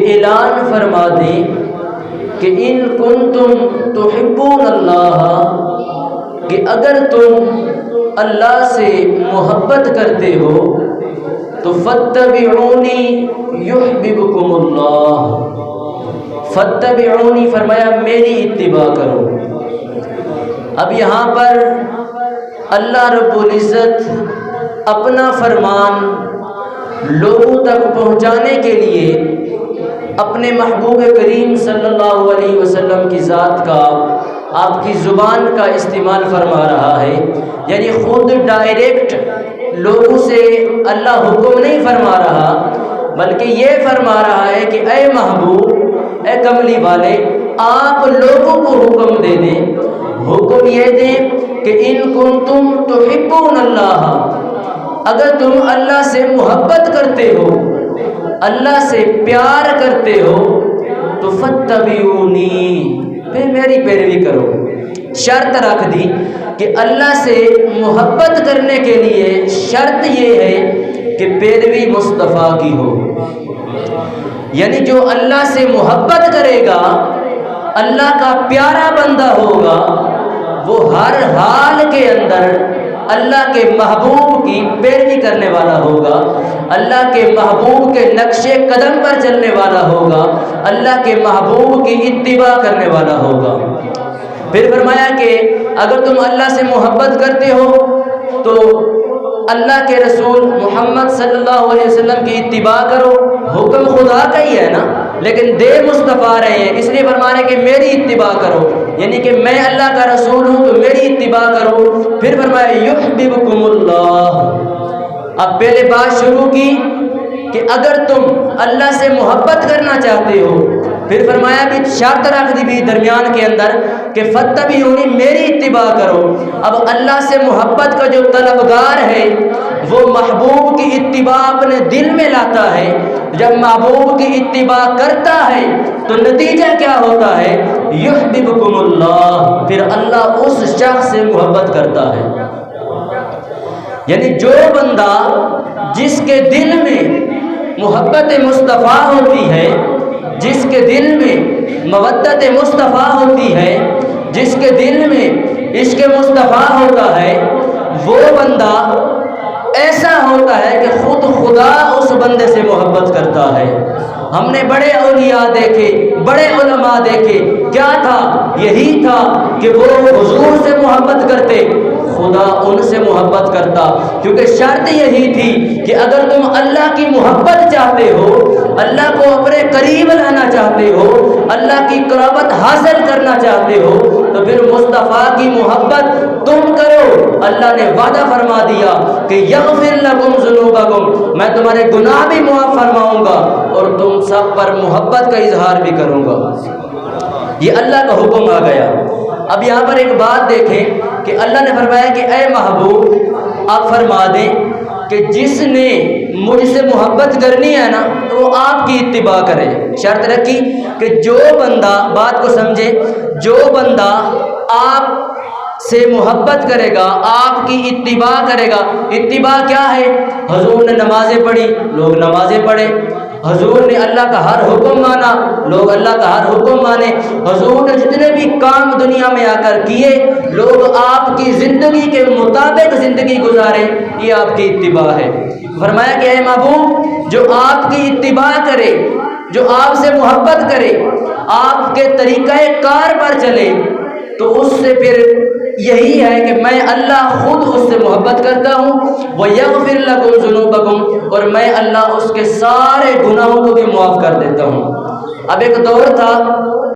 اعلان فرما دیں کہ ان کنتم تحبون اللہ، کہ اگر تم اللہ سے محبت کرتے ہو تو فاتبعونی یحببکم اللہ، فاتبعونی فرمایا میری اتباع کرو۔ اب یہاں پر اللہ رب العزت اپنا فرمان لوگوں تک پہنچانے کے لیے اپنے محبوب کریم صلی اللہ علیہ وسلم کی ذات کا، آپ کی زبان کا استعمال فرما رہا ہے، یعنی خود ڈائریکٹ لوگوں سے اللہ حکم نہیں فرما رہا، بلکہ یہ فرما رہا ہے کہ اے محبوب، اے کملی والے، آپ لوگوں کو حکم دے دیں، حکم یہ دیں کہ ان کنتم تحبون اللہ، اگر تم اللہ سے محبت کرتے ہو، اللہ سے پیار کرتے ہو تو فاتبعونی، پھر میری پیروی کرو۔ شرط رکھ دی کہ اللہ سے محبت کرنے کے لیے شرط یہ ہے کہ پیروی مصطفیٰ کی ہو، یعنی جو اللہ سے محبت کرے گا، اللہ کا پیارا بندہ ہوگا، وہ ہر حال کے اندر اللہ کے محبوب کی پیروی کرنے والا ہوگا، اللہ کے محبوب کے نقش قدم پر چلنے والا ہوگا، اللہ کے محبوب کی اتباع کرنے والا ہوگا۔ پھر فرمایا کہ اگر تم اللہ سے محبت کرتے ہو تو اللہ کے رسول محمد صلی اللہ علیہ وسلم کی اتباع کرو، حکم خدا کا ہی ہے نا، لیکن دے مصطفیٰ رہے ہیں، اس لیے فرمانے کہ میری اتباع کرو، یعنی کہ میں اللہ کا رسول ہوں تو میری اتباع کرو۔ پھر فرمایا یحببکم اللہ، اب پہلے بات شروع کی کہ اگر تم اللہ سے محبت کرنا چاہتے ہو، پھر فرمایا بھی شرط رکھ دی بھی درمیان کے اندر کہ فاتبعونی، میری اتباع کرو۔ اب اللہ سے محبت کا جو طلبگار ہے وہ محبوب کی اتباع اپنے دل میں لاتا ہے، جب محبوب کی اتباع کرتا ہے تو نتیجہ کیا ہوتا ہے؟ یحببکم اللہ، پھر اللہ اس شخص سے محبت کرتا ہے۔ یعنی جو بندہ جس کے دل میں محبت مصطفیٰ ہوتی ہے، جس کے دل میں مودت مصطفیٰ ہوتی ہے، جس کے دل میں عشق مصطفیٰ ہوتا ہے، وہ بندہ ایسا ہوتا ہے کہ خود خدا اس بندے سے محبت کرتا ہے۔ ہم نے بڑے اولیاء دیکھے، بڑے علماء دیکھے، کیا تھا؟ یہی تھا کہ وہ حضور سے محبت کرتے، خدا ان سے محبت کرتا، کیونکہ شرط یہی تھی کہ اگر تم اللہ کی محبت چاہتے ہو، اللہ کو اپنے قریب لانا چاہتے ہو، اللہ کی قربت حاصل کرنا چاہتے ہو تو پھر مصطفیٰ کی محبت تم کرو۔ اللہ نے وعدہ فرما دیا کہ یغفر لکم ذنوبکم، میں تمہارے گناہ بھی معاف فرماؤں گا اور تم سب پر محبت کا اظہار بھی کروں گا۔ یہ اللہ کا حکم آ گیا۔ اب یہاں پر ایک بات دیکھیں کہ اللہ نے فرمایا کہ اے محبوب، آپ فرما دیں کہ جس نے مجھ سے محبت کرنی ہے نا تو وہ آپ کی اتباع کرے۔ شرط رکھی کہ جو بندہ، بات کو سمجھے، جو بندہ آپ سے محبت کرے گا، آپ کی اتباع کرے گا۔ اتباع کیا ہے؟ حضور نے نمازیں پڑھی، لوگ نمازیں پڑھے، حضور نے اللہ کا ہر حکم مانا، لوگ اللہ کا ہر حکم مانے، حضور نے جتنے بھی کام دنیا میں آ کر کیے، لوگ آپ کی زندگی کے مطابق زندگی گزارے، یہ آپ کی اتباع ہے۔ فرمایا کہ اے محبوب، جو آپ کی اتباع کرے، جو آپ سے محبت کرے، آپ کے طریقہ کار پر چلے، تو اس سے پھر یہی ہے کہ میں اللہ خود اس سے محبت کرتا ہوں، وَيَغْفِرْ لَكُمْ ذُنُوبَكُمْ، اور میں اللہ اس کے سارے گناہوں کو بھی معاف کر دیتا ہوں۔ اب ایک دور تھا